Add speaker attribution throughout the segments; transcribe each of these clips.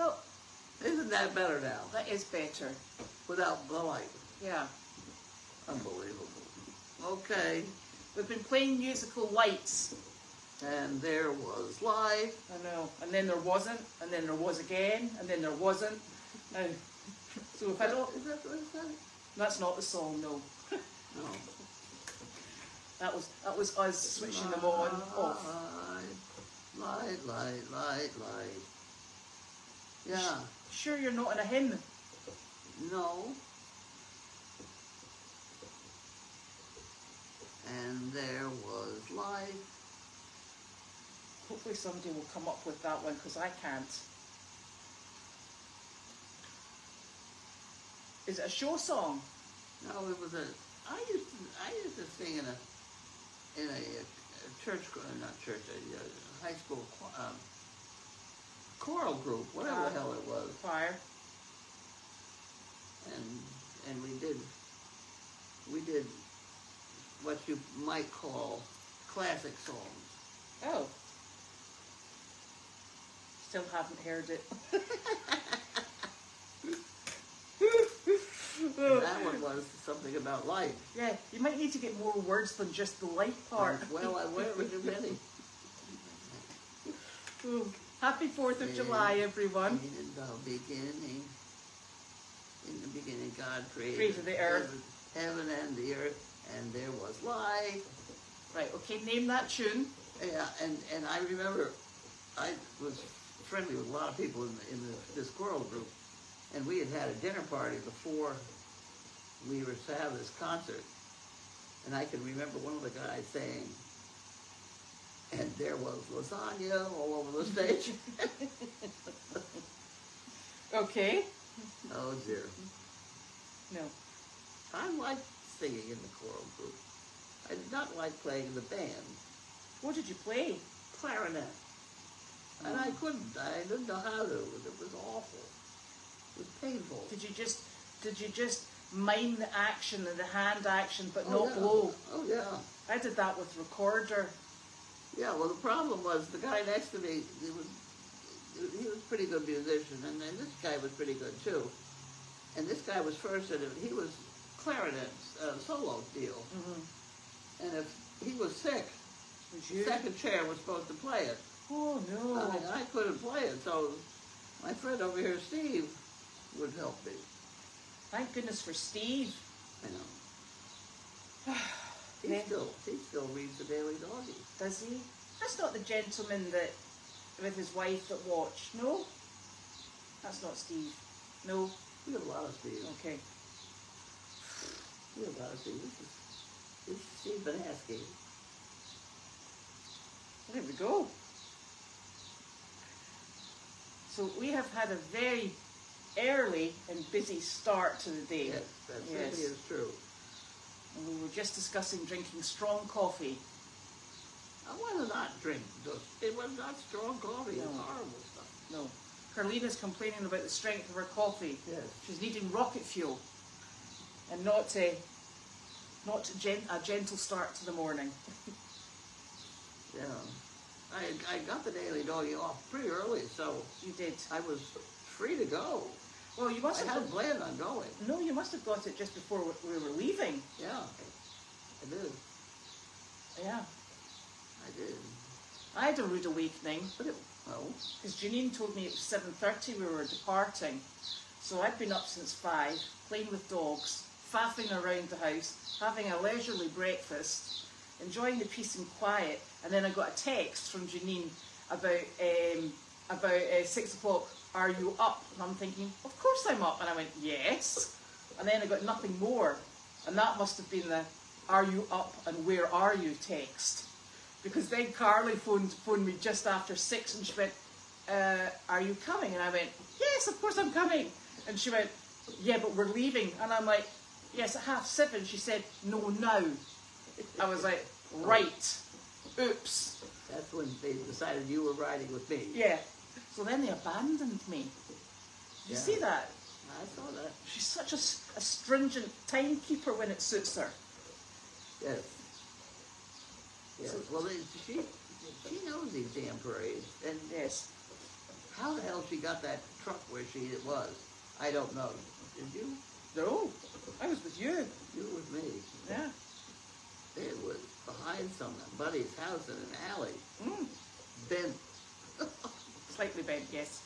Speaker 1: Well,
Speaker 2: Isn't that better now?
Speaker 1: that is better.
Speaker 2: Without the light.
Speaker 1: Yeah.
Speaker 2: Unbelievable. Okay.
Speaker 1: We've been playing musical lights.
Speaker 2: And there was life.
Speaker 1: I know. And then there wasn't. And then there was again. And then there wasn't. And so if I don't...
Speaker 2: Is that what it said?
Speaker 1: That's not the song, no.
Speaker 2: No.
Speaker 1: That was us switching them on, off.
Speaker 2: Light. Yeah.
Speaker 1: Sure you're not in a hymn?
Speaker 2: No. And there was life.
Speaker 1: Hopefully somebody will come up with that one, because I can't. Is it a show song?
Speaker 2: No, it was a. I used to sing in a church, not church, a high school choral group, whatever the hell it was.
Speaker 1: Choir.
Speaker 2: And we did what you might call classic songs.
Speaker 1: Oh. Still haven't heard it.
Speaker 2: And that one was something about life.
Speaker 1: Yeah, you might need to get more words than just the life part.
Speaker 2: Well, I went with too many.
Speaker 1: Happy 4th of July, everyone.
Speaker 2: In the beginning, God
Speaker 1: Created the earth.
Speaker 2: Heaven and the earth, and there was life.
Speaker 1: Right, okay, name that tune.
Speaker 2: Yeah, and I remember I was friendly with a lot of people in this choral group, and we had a dinner party before we were to have this concert, and I can remember one of the guys saying, and there was lasagna all over the stage.
Speaker 1: Okay.
Speaker 2: Oh dear.
Speaker 1: No.
Speaker 2: I liked singing in the choral group. I did not like playing in the band.
Speaker 1: What did you play?
Speaker 2: Clarinet. And I didn't know how to. It was awful. It was painful.
Speaker 1: Did you just mime the action and the hand action but not blow?
Speaker 2: Oh yeah.
Speaker 1: I did that with recorder.
Speaker 2: Yeah, well the problem was the guy next to me, he was a pretty good musician, and this guy was pretty good too. And this guy was first, and he was clarinet solo deal. Mm-hmm. And if he was sick, the second chair was supposed to play it.
Speaker 1: Oh no!
Speaker 2: I mean, I couldn't play it, so my friend over here, Steve, would help me.
Speaker 1: Thank goodness for Steve.
Speaker 2: I know. He still reads the Daily Doggie.
Speaker 1: Does he? That's not the gentleman that with his wife that watched. No, that's not Steve. No.
Speaker 2: We have a lot of Steve.
Speaker 1: Okay.
Speaker 2: We have a lot of Steve. This is Steve Banaski.
Speaker 1: There we go. So we have had a very early and busy start to the day.
Speaker 2: Yes, that certainly is true.
Speaker 1: And we were just discussing drinking strong coffee.
Speaker 2: I want to not drink this. It was not strong coffee.
Speaker 1: No.
Speaker 2: It's horrible stuff.
Speaker 1: No. Carlene is complaining about the strength of her coffee.
Speaker 2: Yes.
Speaker 1: She's needing rocket fuel and not a gentle start to the morning.
Speaker 2: Yeah. I got the Daily Doggie off pretty early, so
Speaker 1: You did.
Speaker 2: I was free to go.
Speaker 1: Well, you must
Speaker 2: I
Speaker 1: have
Speaker 2: hadn't planned on going.
Speaker 1: No, you must have got it just before we were leaving.
Speaker 2: Yeah, I did.
Speaker 1: Yeah.
Speaker 2: I did.
Speaker 1: I had a rude awakening.
Speaker 2: Oh.
Speaker 1: Because Janine told me it was 7:30 we were departing. So I'd been up since 5, playing with dogs, faffing around the house, having a leisurely breakfast, enjoying the peace and quiet, and then I got a text from Janine about 6 o'clock, are you up? And I'm thinking, of course I'm up. And I went, yes. And then I got nothing more. And that must have been the, are you up and where are you text. Because then Carly phoned me just after 6 and she went, are you coming? And I went, yes, of course I'm coming. And she went, yeah, but we're leaving. And I'm like, yes, at 7:30. She said, no, now. I was like, right, oops.
Speaker 2: That's when they decided you were riding with me.
Speaker 1: Yeah. So then they abandoned me. Did you see that?
Speaker 2: I saw that.
Speaker 1: She's such a stringent timekeeper when it suits her.
Speaker 2: Yes. Yes. Well, she knows these damn parades. And
Speaker 1: yes.
Speaker 2: how the hell she got that truck where she was, I don't know. Did you?
Speaker 1: No, I was with you.
Speaker 2: You were with me.
Speaker 1: Yeah.
Speaker 2: It was behind somebody's house in an alley.
Speaker 1: Mm.
Speaker 2: Bent.
Speaker 1: Slightly bent, yes.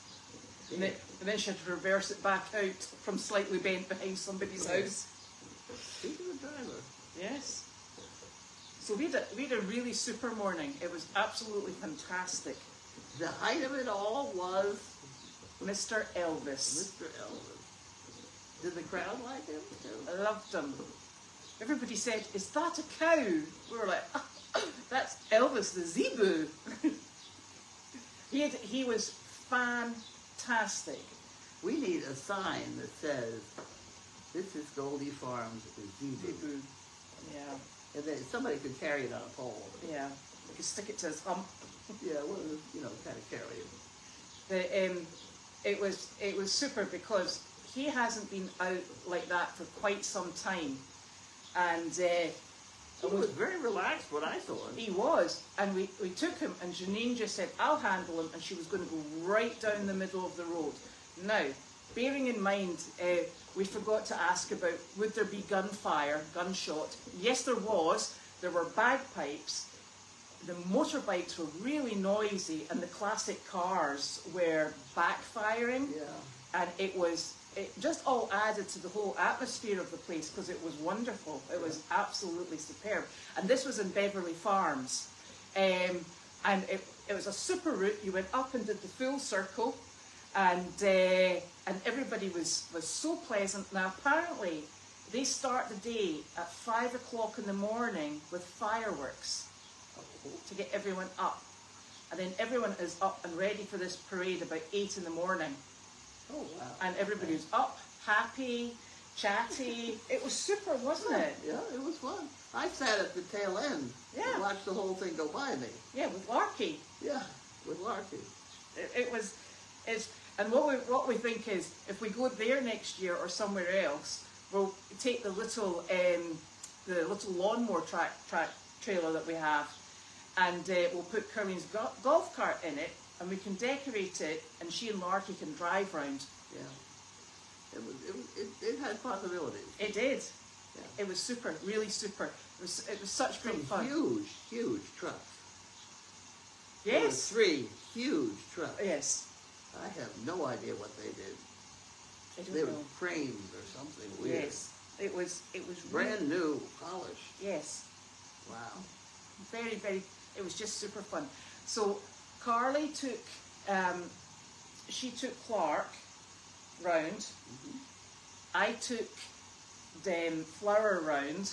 Speaker 1: Yeah. And then she had to reverse it back out from slightly bent behind somebody's house.
Speaker 2: She's the driver.
Speaker 1: Yes. So we had a really super morning. It was absolutely fantastic.
Speaker 2: The height of it all was
Speaker 1: Mr. Elvis.
Speaker 2: Mr. Elvis. Did the crowd like him too?
Speaker 1: I loved him. Everybody said, "Is that a cow?" We were like, "That's Elvis the zebu." He was fantastic.
Speaker 2: We need a sign that says, "This is Goldy Farms zebu."
Speaker 1: Yeah.
Speaker 2: And then somebody could carry it on a pole.
Speaker 1: Yeah. We could stick it to his hump.
Speaker 2: Yeah, well, kind of carry it.
Speaker 1: It was super because he hasn't been out like that for quite some time, and
Speaker 2: he was very relaxed when I saw him.
Speaker 1: He was, and we took him, and Janine just said, "I'll handle him," and she was going to go right down the middle of the road. Now, bearing in mind, we forgot to ask about would there be gunshot. Yes, there was. There were bagpipes. The motorbikes were really noisy, and the classic cars were backfiring.
Speaker 2: Yeah.
Speaker 1: And it just all added to the whole atmosphere of the place because it was wonderful. It was absolutely superb. And this was in Beverly Farms. And it was a super route. You went up and did the full circle. And everybody was so pleasant. Now, apparently, they start the day at 5 o'clock in the morning with fireworks to get everyone up. And then everyone is up and ready for this parade about 8 in the morning.
Speaker 2: Oh, wow.
Speaker 1: And everybody was up, happy, chatty. It was super, wasn't it?
Speaker 2: Yeah, it was fun. I sat at the tail end and watched the whole thing go by me.
Speaker 1: Yeah, with Larky.
Speaker 2: Yeah, with Larky.
Speaker 1: And what we think is, if we go there next year or somewhere else, we'll take the little lawnmower track trailer that we have, and we'll put Carlene's golf cart in it, and we can decorate it, and she and Larky can drive round.
Speaker 2: Yeah, it had possibilities.
Speaker 1: It did.
Speaker 2: Yeah.
Speaker 1: It was super, really super. It was such great fun.
Speaker 2: Huge trucks.
Speaker 1: Yes.
Speaker 2: 3 huge trucks.
Speaker 1: Yes.
Speaker 2: I have no idea what they did.
Speaker 1: I don't
Speaker 2: they
Speaker 1: know.
Speaker 2: were frames or something weird.
Speaker 1: Yes. It was
Speaker 2: brand new, polished.
Speaker 1: Yes.
Speaker 2: Wow.
Speaker 1: Very, very. It was just super fun. So Carly took, she took Clark round.
Speaker 2: Mm-hmm.
Speaker 1: I took Flower round,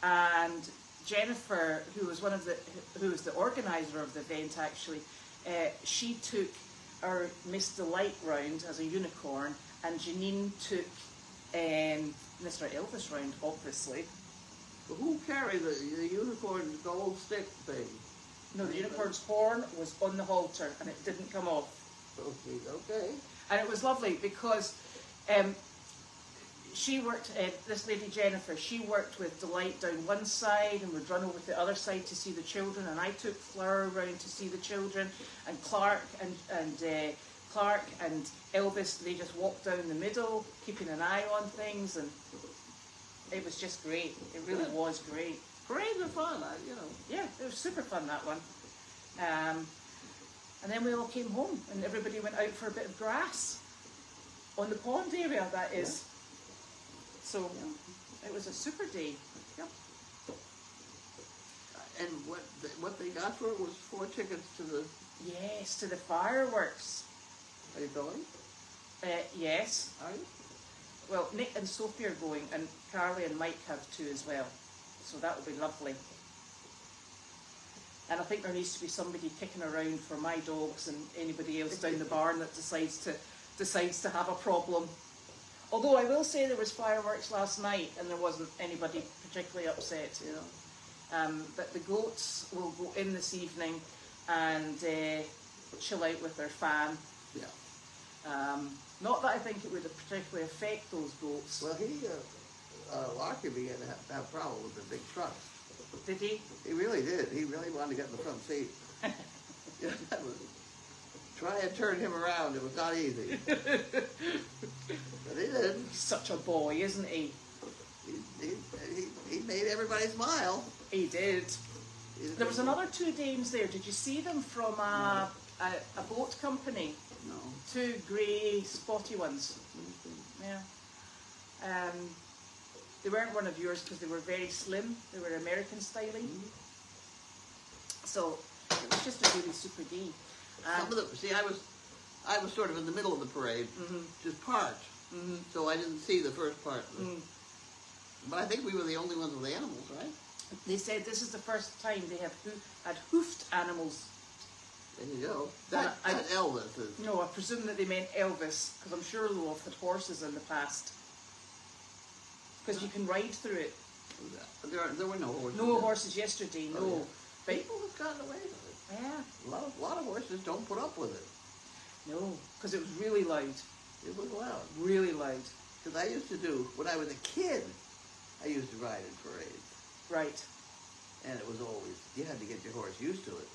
Speaker 1: and Jennifer, who was the organizer of the event actually, she took our Miss Delight round as a unicorn, and Janine took Mr. Elvis round, obviously.
Speaker 2: But who carried the unicorn gold stick thing?
Speaker 1: No, the unicorn's horn was on the halter, and it didn't come off.
Speaker 2: Okay.
Speaker 1: And it was lovely because she worked, this lady Jennifer, she worked with Delight down one side and would run over to the other side to see the children, and I took Flower around to see the children, and Clark and Elvis, they just walked down the middle, keeping an eye on things, and it was just great. It really was great.
Speaker 2: Parades are fun,
Speaker 1: Yeah, it was super fun, that one. And then we all came home, and everybody went out for a bit of grass on the pond area, that is.
Speaker 2: Yeah.
Speaker 1: So it was a super day.
Speaker 2: Yep. And what they got for it was 4 tickets to the...
Speaker 1: Yes, to the fireworks.
Speaker 2: Are you going?
Speaker 1: Yes.
Speaker 2: Are you?
Speaker 1: Well, Nick and Sophie are going, and Carly and Mike have 2 as well. So that will be lovely. And I think there needs to be somebody kicking around for my dogs and anybody else down the barn that decides to have a problem. Although I will say there was fireworks last night and there wasn't anybody particularly upset, But the goats will go in this evening and chill out with their fan.
Speaker 2: Yeah.
Speaker 1: Not that I think it would particularly affect those goats.
Speaker 2: Well, Larky began to have a problem with the big truck.
Speaker 1: Did he?
Speaker 2: He really did. He really wanted to get in the front seat. Yeah, try and turn him around. It was not easy. But he did.
Speaker 1: He's such a boy, isn't he?
Speaker 2: He made everybody smile.
Speaker 1: He did. There was another two dames there. Did you see them from a boat company?
Speaker 2: No.
Speaker 1: Two grey spotty ones. Yeah. They weren't one of yours because they were very slim. They were American styling. So it was just a really super day.
Speaker 2: Some of them, see, I was sort of in the middle of the parade, just parked, so I didn't see the first part. But I think we were the only ones with animals, right?
Speaker 1: They said this is the first time they have had hoofed animals.
Speaker 2: There you go. That Elvis is.
Speaker 1: No, I presume that they meant Elvis, because I'm sure they'll have had horses in the past. Because you can ride through it.
Speaker 2: There were no horses.
Speaker 1: No horses yesterday, no.
Speaker 2: Oh, yeah.
Speaker 1: But,
Speaker 2: people have gotten away with it.
Speaker 1: yeah.
Speaker 2: A lot of horses don't put up with it.
Speaker 1: No, because it was really loud.
Speaker 2: It was loud.
Speaker 1: Really loud.
Speaker 2: Because I used to do, when I was a kid, I used to ride in parades.
Speaker 1: Right.
Speaker 2: And it was always, you had to get your horse used to it.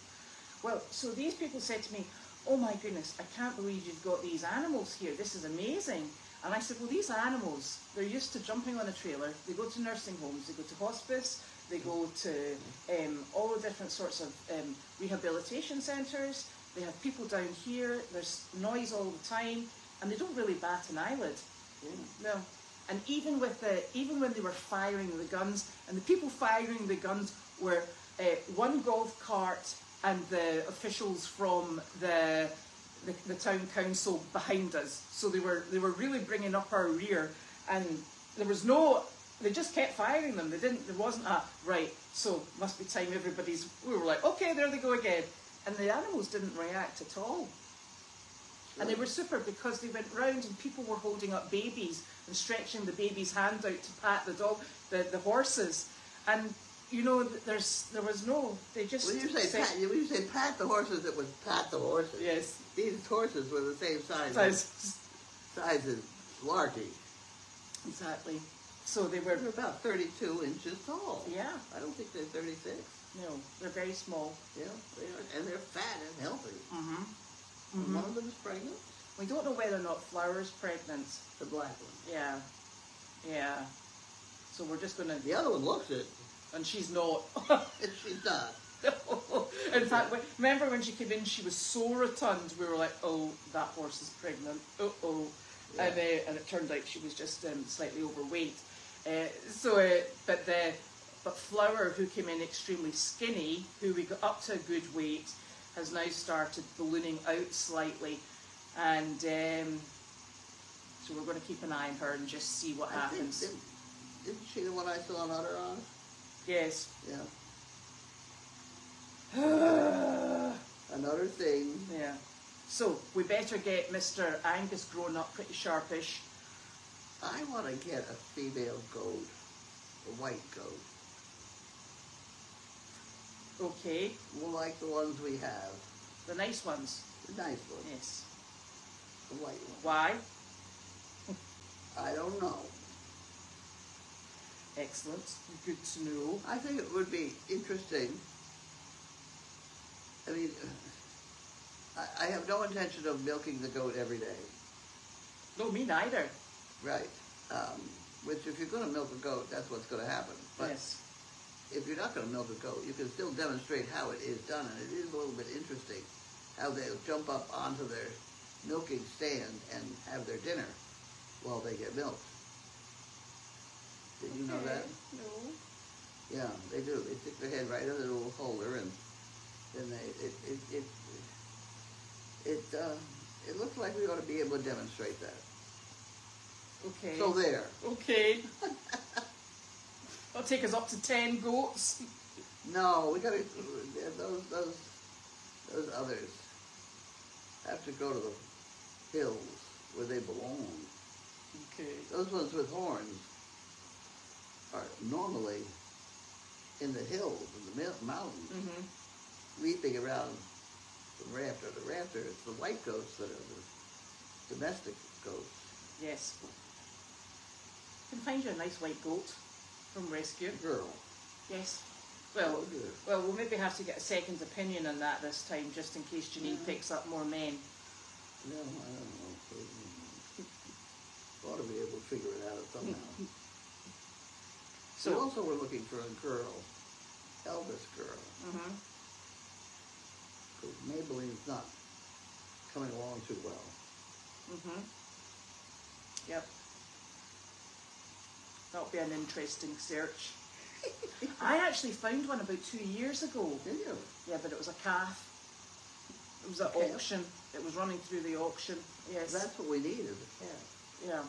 Speaker 1: Well, so these people said to me, oh my goodness, I can't believe you've got these animals here. This is amazing. And I said, well, these animals, they're used to jumping on a trailer. They go to nursing homes. They go to hospice. They go to all the different sorts of rehabilitation centres. They have people down here. There's noise all the time. And they don't really bat an eyelid. Yeah. No. And even when they were firing the guns, and the people firing the guns were one golf cart and the officials from the town council behind us. So they were really bringing up our rear, and there was no. They just kept firing them. There wasn't a right. So must be time. We were like, okay, there they go again, and the animals didn't react at all. Sure. And they were super because they went round and people were holding up babies and stretching the baby's hand out to pat the dog, the horses, and. You know, there was no. They just.
Speaker 2: When you say pat the horses, it was pat the horses.
Speaker 1: Yes.
Speaker 2: These horses were the same size as Larky.
Speaker 1: Exactly. So they were
Speaker 2: about 32 inches tall.
Speaker 1: Yeah.
Speaker 2: I don't think they're 36.
Speaker 1: No, they're very small.
Speaker 2: Yeah, they are, and they're fat and healthy.
Speaker 1: Mm-hmm.
Speaker 2: One of them is pregnant.
Speaker 1: We don't know whether or not Flower's pregnant.
Speaker 2: The black one.
Speaker 1: Yeah. Yeah. So we're just going to.
Speaker 2: The other one looks it.
Speaker 1: And she's not.
Speaker 2: And she's not.
Speaker 1: In fact, remember when she came in, she was so rotund. We were like, oh, that horse is pregnant. Uh-oh. Yeah. And it turned out she was just slightly overweight. But Flower, who came in extremely skinny, who we got up to a good weight, has now started ballooning out slightly. And so we're going to keep an eye on her and just see what happens.
Speaker 2: Isn't she the one I saw an udder on?
Speaker 1: Yes.
Speaker 2: Yeah. Another thing.
Speaker 1: Yeah. So we better get Mr. Angus grown up pretty sharpish.
Speaker 2: I want to get a female goat, a white goat.
Speaker 1: Okay.
Speaker 2: More like the ones we have.
Speaker 1: The nice ones.
Speaker 2: The nice ones.
Speaker 1: Yes.
Speaker 2: The white ones.
Speaker 1: Why?
Speaker 2: I don't know.
Speaker 1: Excellent. Good to know.
Speaker 2: I think it would be interesting. I mean, I have no intention of milking the goat every day.
Speaker 1: No, me neither.
Speaker 2: Right. Which, if you're going to milk a goat, that's what's going to happen. But
Speaker 1: yes.
Speaker 2: If you're not going to milk a goat, you can still demonstrate how it is done. And it is a little bit interesting how they'll jump up onto their milking stand and have their dinner while they get milked. Did you know that?
Speaker 1: No.
Speaker 2: Yeah, they do. They stick their head right in the little holder, and then it looks like we ought to be able to demonstrate that.
Speaker 1: Okay.
Speaker 2: So there.
Speaker 1: Okay. That'll take us up to 10 goats.
Speaker 2: No, we got to. Those others have to go to the hills where they belong.
Speaker 1: Okay.
Speaker 2: Those ones with horns are normally in the hills, in the mountains, leaping around the rafter. The rafter is the white goats that are the domestic goats.
Speaker 1: Yes. You can find you a nice white goat from rescue.
Speaker 2: Girl.
Speaker 1: Yes. Well,
Speaker 2: Oh, dear.
Speaker 1: well, we'll maybe have to get a second opinion on that this time, just in case Janine picks up more men.
Speaker 2: No, I don't know. Ought to be able to figure it out somehow.
Speaker 1: So
Speaker 2: We also were looking for a girl, Elvis girl,
Speaker 1: Mhm.
Speaker 2: because Maybelline's not coming along too well.
Speaker 1: Mhm. Yep. That'll be an interesting search. I actually found one about 2 years ago.
Speaker 2: Did you?
Speaker 1: Yeah, but it was a calf. It was at
Speaker 2: Okay.
Speaker 1: auction. It was running through the auction. Yes.
Speaker 2: That's what we need is a cat.
Speaker 1: Yeah.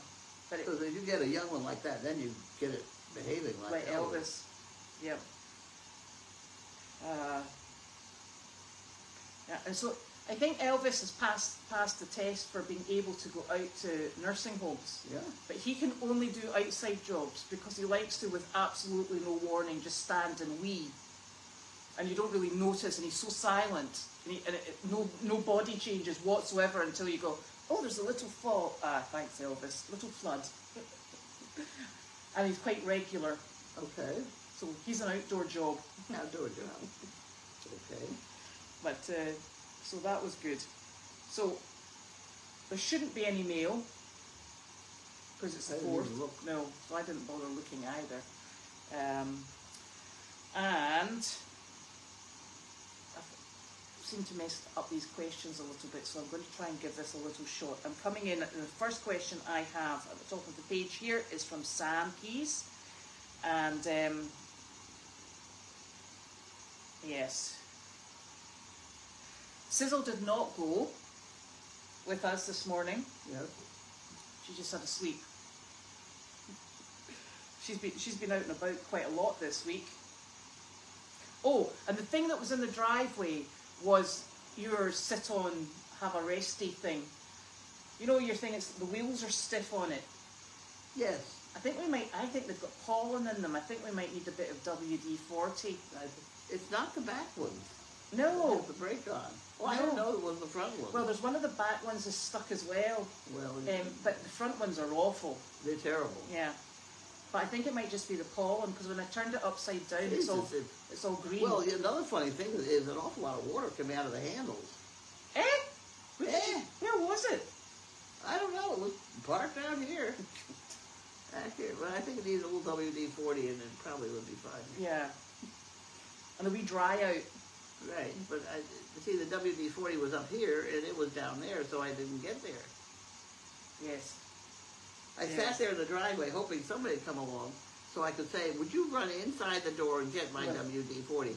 Speaker 1: But it,
Speaker 2: Because if you get a young one like that, then you get it behaving like
Speaker 1: like Elvis. Yeah. Yeah, and so I think Elvis has passed the test for being able to go out to nursing homes.
Speaker 2: Yeah.
Speaker 1: But he can only do outside jobs because he likes to, with absolutely no warning, just stand and wee. And you don't really notice, and he's so silent, and no body changes whatsoever until you go, oh, there's a little fall. Ah, thanks, Elvis. Little flood. And he's quite regular,
Speaker 2: Okay.
Speaker 1: so he's an outdoor job.
Speaker 2: Outdoor job. Okay.
Speaker 1: But, so that was good. So, there shouldn't be any mail, because it's the
Speaker 2: I didn't
Speaker 1: 4th.
Speaker 2: even look.
Speaker 1: No, so I didn't bother looking either. And I seem to mess up these questions a little bit, so I'm going to try and give this a little shot. I'm coming in, the first question I have at the top of the page here is from Sam Keys. And, yes. Sizzle did not go with us this morning.
Speaker 2: Yes.
Speaker 1: She just had a sleep. She's been out and about quite a lot this week. Oh, and the thing that was in the driveway was your sit on, have a resty thing. You know your thing, the wheels are stiff on it.
Speaker 2: Yes.
Speaker 1: I think they've got pollen in them. I think we might need a bit of WD-40.
Speaker 2: It's not the back ones.
Speaker 1: No.
Speaker 2: With the brake on. Well, I didn't know it was the front one.
Speaker 1: Well, there's one of the back ones is stuck as well.
Speaker 2: Well,
Speaker 1: But the front ones are awful.
Speaker 2: they're terrible.
Speaker 1: Yeah. But I think it might just be the pollen, because when I turned it upside down, it's all green.
Speaker 2: Well, another funny thing is an awful lot of water coming out of the handles.
Speaker 1: Eh? Where was it?
Speaker 2: I don't know. It was parked out here. Accurate. Well, I think it needs a little WD-40 and it probably would be fine.
Speaker 1: Yeah. And a wee dry out.
Speaker 2: Right. But see, the WD-40 was up here and it was down there, so I didn't get there.
Speaker 1: Yes.
Speaker 2: I sat there in the driveway hoping somebody would come along so I could say, would you run inside the door and get my WD-40?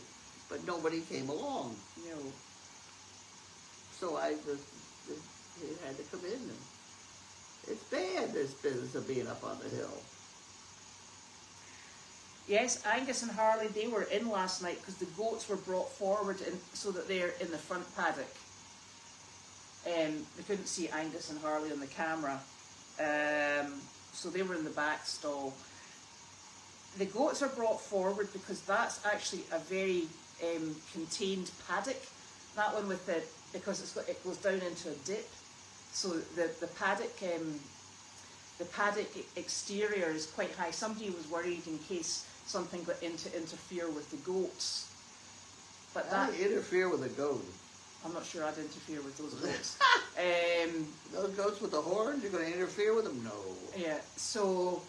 Speaker 2: But nobody came along.
Speaker 1: No.
Speaker 2: So I just had to come in. And it's bad, this business of being up on the hill.
Speaker 1: Yes, Angus and Harley, they were in last night because the goats were brought forward so that they're in the front paddock. They couldn't see Angus and Harley on the camera. So they were in the back stall. The goats are brought forward because that's actually a very contained paddock. That one because it goes down into a dip. So the paddock exterior is quite high. Somebody was worried in case something got in to interfere with the goats. But
Speaker 2: How do you interfere with a goat?
Speaker 1: I'm not sure I'd interfere with those goats.
Speaker 2: Those goats with the horns, you're going to interfere with them? No.
Speaker 1: Yeah, so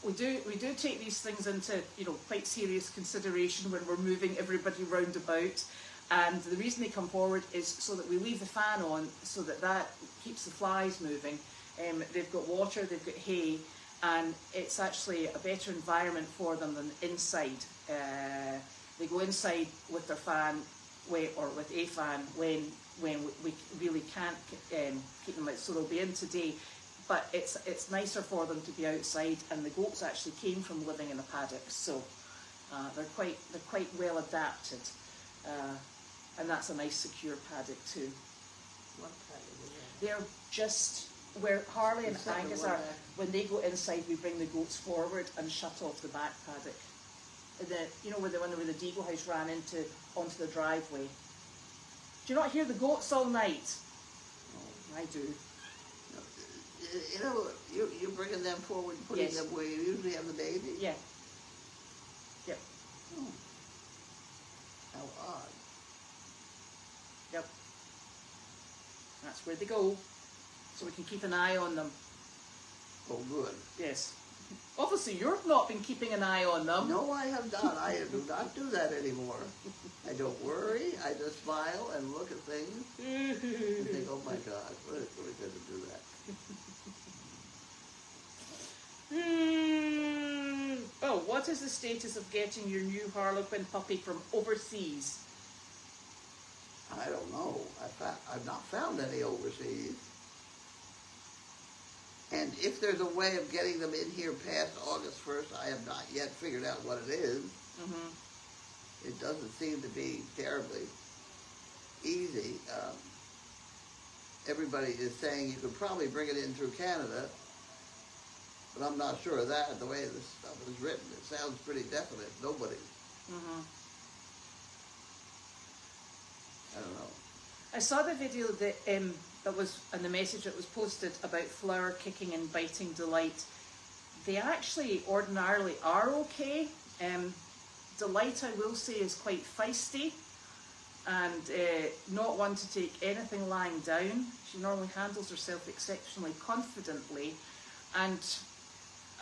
Speaker 1: we do take these things into quite serious consideration when we're moving everybody round about. And the reason they come forward is so that we leave the fan on, so that keeps the flies moving. They've got water, they've got hay, and it's actually a better environment for them than inside. They go inside with their fan, or with a fan, when we really can't keep them out. So they'll be in today, but it's nicer for them to be outside. And the goats actually came from living in a paddock, so they're quite well adapted. And that's a nice secure paddock too.
Speaker 2: What paddock is that?
Speaker 1: They're just where Harley and
Speaker 2: The second
Speaker 1: Angus
Speaker 2: one
Speaker 1: are.
Speaker 2: back.
Speaker 1: When they go inside, we bring the goats forward and shut off the back paddock. Where the Deagle house ran onto the driveway. Do you not hear the goats all night?
Speaker 2: Oh.
Speaker 1: I do.
Speaker 2: You're bringing them forward and putting
Speaker 1: Yes.
Speaker 2: them where you usually have the baby?
Speaker 1: Yeah. Yep.
Speaker 2: Oh. How odd.
Speaker 1: Yep. That's where they go. So we can keep an eye on them.
Speaker 2: Oh, good.
Speaker 1: Yes. Obviously, you've not been keeping an eye on them.
Speaker 2: No, I have not. I do not do that anymore. I don't worry. I just smile and look at things and think, oh my God, what are we going to do that?
Speaker 1: Oh, what is the status of getting your new Harlequin puppy from overseas?
Speaker 2: I don't know. I've not found any overseas. And if there's a way of getting them in here past August 1st, I have not yet figured out what it is. Mm-hmm. It doesn't seem to be terribly easy. Everybody is saying you could probably bring it in through Canada, but I'm not sure of that. The way this stuff is written, it sounds pretty definite. Nobody.
Speaker 1: Mm-hmm.
Speaker 2: I don't know.
Speaker 1: I saw the video that was, and the message that was posted about Flower kicking and biting Delight. They actually ordinarily are okay. Delight, I will say, is quite feisty and not one to take anything lying down. She normally handles herself exceptionally confidently, and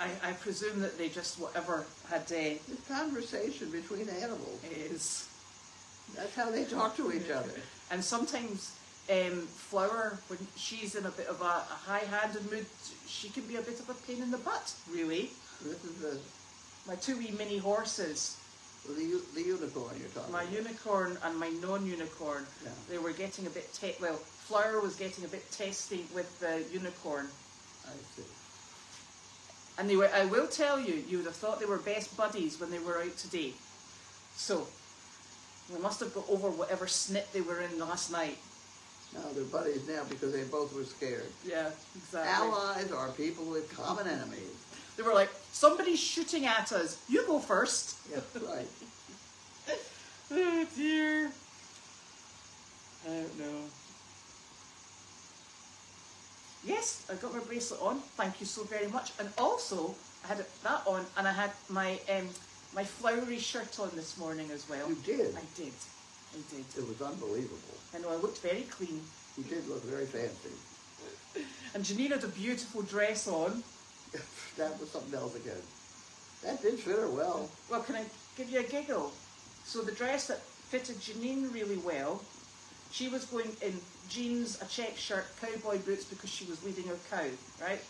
Speaker 1: I presume that they just whatever had
Speaker 2: The conversation between animals.
Speaker 1: is.
Speaker 2: That's how they talk to each other.
Speaker 1: And sometimes Flower, when she's in a bit of a high-handed mood, she can be a bit of a pain in the butt, really.
Speaker 2: This is
Speaker 1: My two wee mini horses,
Speaker 2: the unicorn you're talking
Speaker 1: my
Speaker 2: about.
Speaker 1: unicorn and my non-unicorn,
Speaker 2: Yeah.
Speaker 1: they were getting a bit, Flower was getting a bit testy with the unicorn.
Speaker 2: I see.
Speaker 1: And they were, I will tell you, you would have thought they were best buddies when they were out today. So, they must have got over whatever snit they were in last night.
Speaker 2: No, they're buddies now because they both were scared.
Speaker 1: Yeah, exactly.
Speaker 2: Allies are people with common enemies.
Speaker 1: They were like, somebody's shooting at us. You go first.
Speaker 2: Yes, right.
Speaker 1: Oh dear. I don't know. Yes, I got my bracelet on. Thank you so very much. And also, I had that on, and I had my my flowery shirt on this morning as well.
Speaker 2: You did?
Speaker 1: I did. I did.
Speaker 2: It was unbelievable.
Speaker 1: I know, I looked very clean.
Speaker 2: You did look very fancy.
Speaker 1: And Janine had a beautiful dress on.
Speaker 2: That was something else again. That did fit her well.
Speaker 1: Well, can I give you a giggle? So the dress that fitted Janine really well, she was going in jeans, a check shirt, cowboy boots because she was leading her cow, right?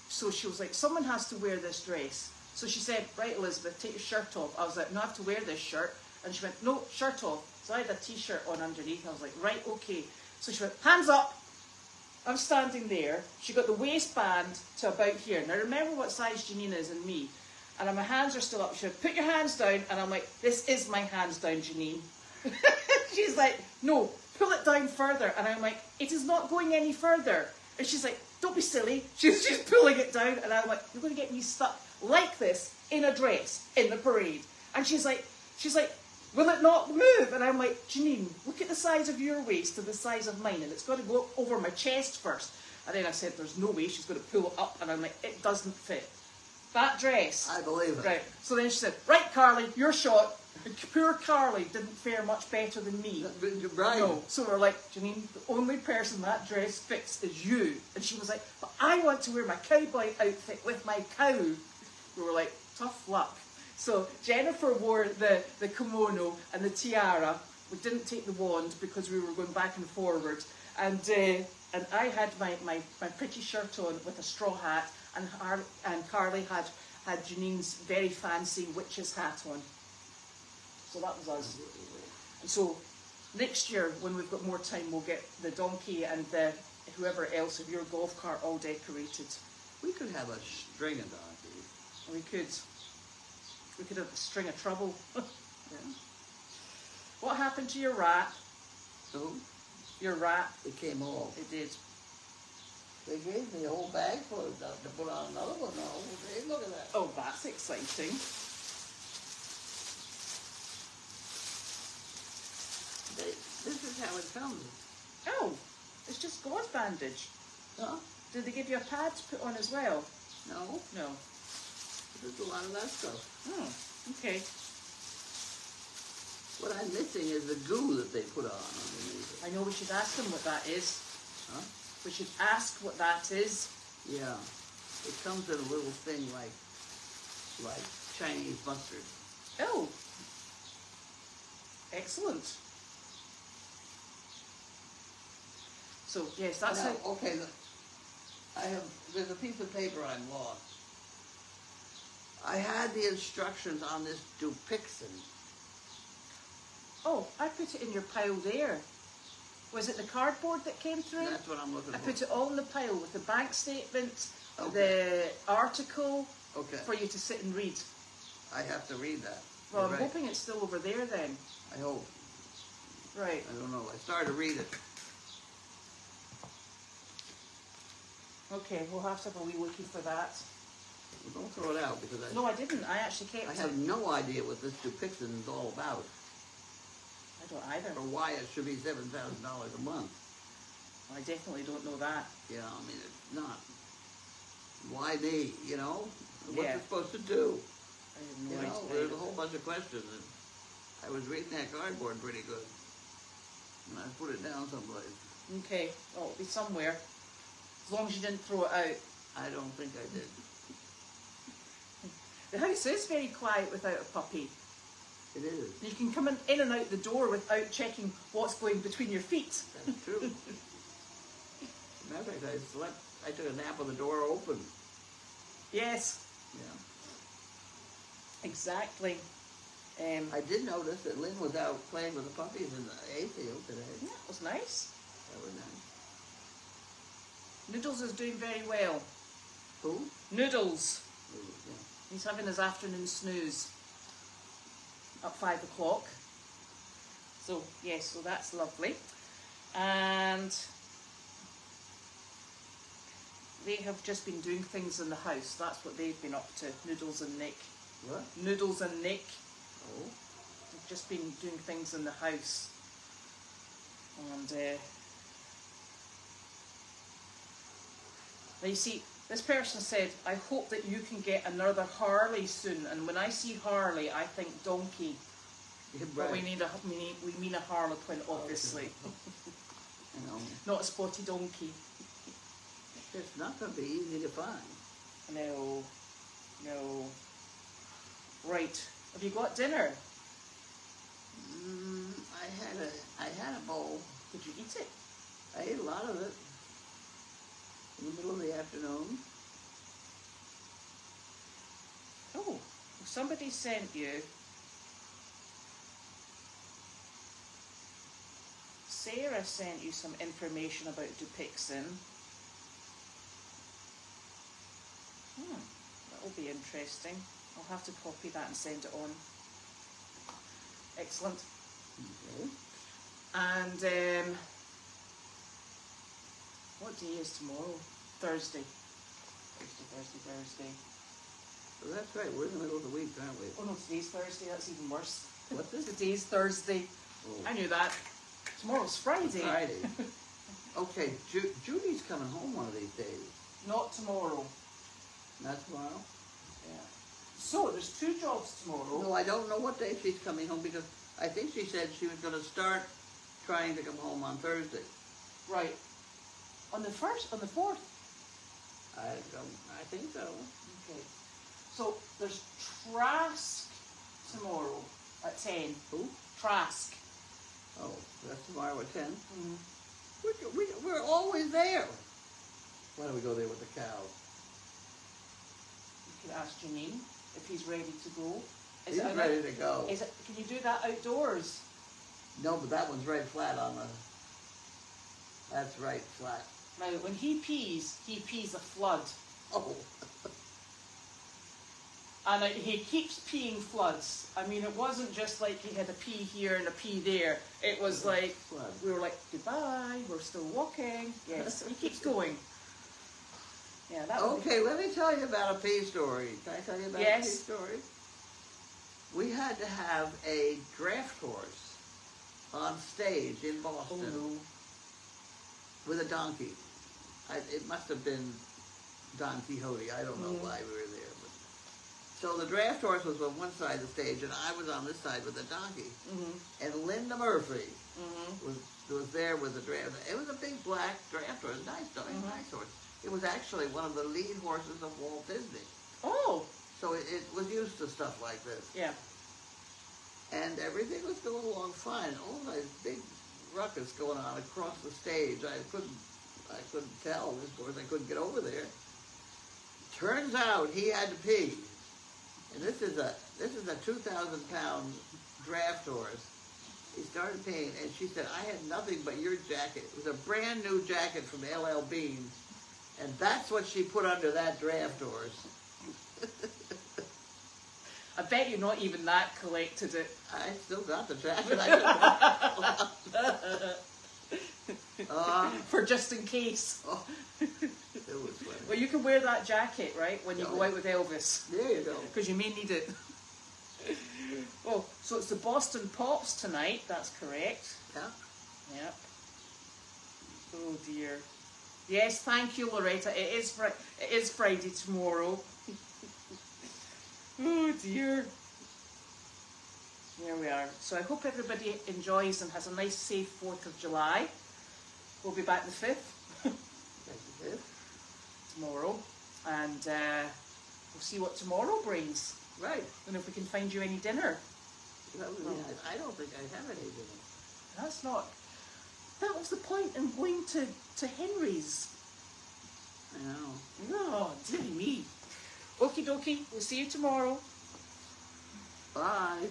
Speaker 1: So she was like, someone has to wear this dress. So she said, right, Elizabeth, take your shirt off. I was like, no, I have to wear this shirt. And she went, no, shirt off. So I had a t-shirt on underneath. I was like, right, okay. So she went, hands up. I'm standing there. She got the waistband to about here. Now remember what size Janine is and me. And my hands are still up. She went, put your hands down. And I'm like, this is my hands down, Janine. She's like, no, pull it down further. And I'm like, it is not going any further. And she's like, don't be silly. She's pulling it down. And I'm like, you're going to get me stuck like this in a dress in the parade. And she's like, will it not move? And I'm like, Janine, look at the size of your waist to the size of mine, and it's got to go over my chest first. And then I said, there's no way she's going to pull it up. And I'm like, it doesn't fit. That dress.
Speaker 2: I believe it.
Speaker 1: Right. So then she said, right, Carly, you're shot. And poor Carly didn't fare much better than me.
Speaker 2: Right.
Speaker 1: No. So we're like, Janine, the only person that dress fits is you. And she was like, but I want to wear my cowboy outfit with my cow. We were like, tough luck. So Jennifer wore the kimono and the tiara. We didn't take the wand because we were going back and forward. And I had my pretty shirt on with a straw hat, and Carly had Janine's very fancy witch's hat on. So that was us. And so next year, when we've got more time, we'll get the donkey and whoever else of your golf cart all decorated.
Speaker 2: We could have a string of donkeys.
Speaker 1: We could. We could have a string of trouble.
Speaker 2: Yeah.
Speaker 1: What happened to your rat?
Speaker 2: Who?
Speaker 1: Your rat.
Speaker 2: It came off.
Speaker 1: It did.
Speaker 2: They gave me a whole bag full of stuff to put on another one now. Hey, look at that.
Speaker 1: Oh, that's exciting.
Speaker 2: This is how it comes.
Speaker 1: Oh, it's just gauze bandage.
Speaker 2: Huh?
Speaker 1: Did they give you a pad to put on as well?
Speaker 2: No.
Speaker 1: No.
Speaker 2: There's a lot of that stuff.
Speaker 1: Oh, okay.
Speaker 2: What I'm missing is the goo that they put on underneath it.
Speaker 1: I know we should ask them what that is.
Speaker 2: Huh?
Speaker 1: We should ask what that is.
Speaker 2: Yeah. It comes in a little thing like Chinese mustard.
Speaker 1: Oh. Excellent. So, yes, that's
Speaker 2: now,
Speaker 1: it.
Speaker 2: okay, there's a piece of paper I'm lost. I had the instructions on this Dupixent.
Speaker 1: Oh, I put it in your pile there. Was it the cardboard that came through?
Speaker 2: That's what I'm looking for.
Speaker 1: I put it all in the pile with the bank statement,
Speaker 2: Okay.
Speaker 1: the article,
Speaker 2: Okay.
Speaker 1: for you to sit and read.
Speaker 2: I have to read that.
Speaker 1: Well,
Speaker 2: You're
Speaker 1: I'm
Speaker 2: right.
Speaker 1: hoping it's still over there then.
Speaker 2: I hope.
Speaker 1: Right.
Speaker 2: I don't know. I started to read it.
Speaker 1: Okay, we'll have to have a wee looky for that.
Speaker 2: Well, don't throw it out because
Speaker 1: No, I didn't. I actually kept
Speaker 2: I
Speaker 1: it.
Speaker 2: have no idea what this Dupixent is all about,
Speaker 1: I don't either.
Speaker 2: or why it should be $7,000 a month.
Speaker 1: I definitely don't know that.
Speaker 2: Yeah, I mean, it's not. Why me, you know? What's
Speaker 1: Yeah.
Speaker 2: it supposed to do?
Speaker 1: I have no
Speaker 2: You know,
Speaker 1: idea.
Speaker 2: there's a whole bunch of questions. And I was reading that cardboard pretty good. And I put it down someplace.
Speaker 1: Okay, well, it'll be somewhere. As long as you didn't throw it out.
Speaker 2: I don't think I did.
Speaker 1: The house is very quiet without a puppy.
Speaker 2: It is.
Speaker 1: You can come in and out the door without checking what's going between your feet.
Speaker 2: That's true. Matter of fact, I took a nap with the door open.
Speaker 1: Yes,
Speaker 2: Yeah.
Speaker 1: exactly.
Speaker 2: I did notice that Lynn was out playing with the puppies in the hayfield today.
Speaker 1: Yeah, it was nice.
Speaker 2: That was nice.
Speaker 1: Noodles is doing very well.
Speaker 2: Who?
Speaker 1: Noodles.
Speaker 2: Yeah.
Speaker 1: He's having his afternoon snooze at 5 o'clock. So, yes, so that's lovely. And they have just been doing things in the house. That's what they've been up to, Noodles and Nick.
Speaker 2: What?
Speaker 1: Noodles and Nick.
Speaker 2: Oh.
Speaker 1: They've just been doing things in the house. And, now you see, this person said, I hope that you can get another Harley soon. And when I see Harley, I think donkey.
Speaker 2: Yeah,
Speaker 1: But
Speaker 2: right.
Speaker 1: we mean a Harlequin, obviously.
Speaker 2: You know,
Speaker 1: Not a spotty donkey.
Speaker 2: it's not going to be easy to find.
Speaker 1: No. No. Right. Have you got dinner?
Speaker 2: I had a bowl.
Speaker 1: Did you eat it?
Speaker 2: I ate a lot of it in the middle of the afternoon.
Speaker 1: Oh, somebody sent you. Sarah sent you some information about Dupixent. That will be interesting. I'll have to copy that and send it on. Excellent.
Speaker 2: Okay.
Speaker 1: And what day is tomorrow? Thursday. Thursday.
Speaker 2: So that's right. We're in the middle of the week, aren't we?
Speaker 1: Oh no, today's Thursday. That's even worse.
Speaker 2: What's this?
Speaker 1: Today's Thursday.
Speaker 2: Oh.
Speaker 1: I knew that. Tomorrow's Friday.
Speaker 2: Friday. Okay, Judy's coming home one of these days.
Speaker 1: Not tomorrow.
Speaker 2: Not tomorrow?
Speaker 1: Yeah. So there's 2 jobs tomorrow.
Speaker 2: No, I don't know what day she's coming home because I think she said she was going to start trying to come home on Thursday.
Speaker 1: Right. On the 1st, on the 4th.
Speaker 2: I think so.
Speaker 1: Okay. So there's Trask tomorrow at 10.
Speaker 2: Who?
Speaker 1: Trask.
Speaker 2: Oh, that's tomorrow at 10?
Speaker 1: Mm-hmm.
Speaker 2: We're always there. Why don't we go there with the cows?
Speaker 1: You could ask Janine if he's ready to go.
Speaker 2: He's ready to go.
Speaker 1: Can you do that outdoors?
Speaker 2: No, but that one's right flat on the... That's right flat.
Speaker 1: Now, when he pees a flood.
Speaker 2: Oh.
Speaker 1: And he keeps peeing floods. I mean, it wasn't just like he had a pee here and a pee there. It was like,
Speaker 2: Flood.
Speaker 1: we were like, goodbye, we're still walking. Yes, he keeps going. Yeah, that would be...
Speaker 2: Okay, let me tell you about a pea story. Can I tell you about a pea story? We had to have a draft horse on stage in Boston with a donkey. It must have been Don Quixote. I don't know why we were there. But So the draft horse was on one side of the stage, and I was on this side with the donkey.
Speaker 1: Mm-hmm.
Speaker 2: And Linda Murphy
Speaker 1: Mm-hmm.
Speaker 2: was there with the draft. It was a big black draft horse, nice dog, nice horse. It was actually one of the lead horses of Walt Disney.
Speaker 1: Oh.
Speaker 2: So it was used to stuff like this.
Speaker 1: Yeah.
Speaker 2: And everything was going along fine. All this big ruckus going on across the stage. I couldn't tell. Of course, I couldn't get over there. Turns out he had to pee. And this is a 2,000-pound draft horse. He started peeing, and she said, "I had nothing but your jacket." It was a brand new jacket from L.L. Bean, and that's what she put under that draft horse.
Speaker 1: I bet you're not even that collected it.
Speaker 2: I still got the jacket.
Speaker 1: For just in case.
Speaker 2: Oh, it was funny.
Speaker 1: Well, you can wear that jacket, right, when you go out with Elvis.
Speaker 2: There you go.
Speaker 1: Because you may need it. Oh, so it's the Boston Pops tonight. That's correct.
Speaker 2: Yeah.
Speaker 1: Yep. Oh dear. Yes, thank you, Loretta. It is Friday tomorrow. Oh dear. There we are. So I hope everybody enjoys and has a nice, safe 4th of July. We'll be back the 5th. Tomorrow. And we'll see what tomorrow brings.
Speaker 2: Right.
Speaker 1: And if we can find you any dinner.
Speaker 2: I don't think I have any dinner.
Speaker 1: That's not... That was the point in going to Henry's.
Speaker 2: I know.
Speaker 1: Oh, dear me. Okie dokie. We'll see you tomorrow.
Speaker 2: Bye.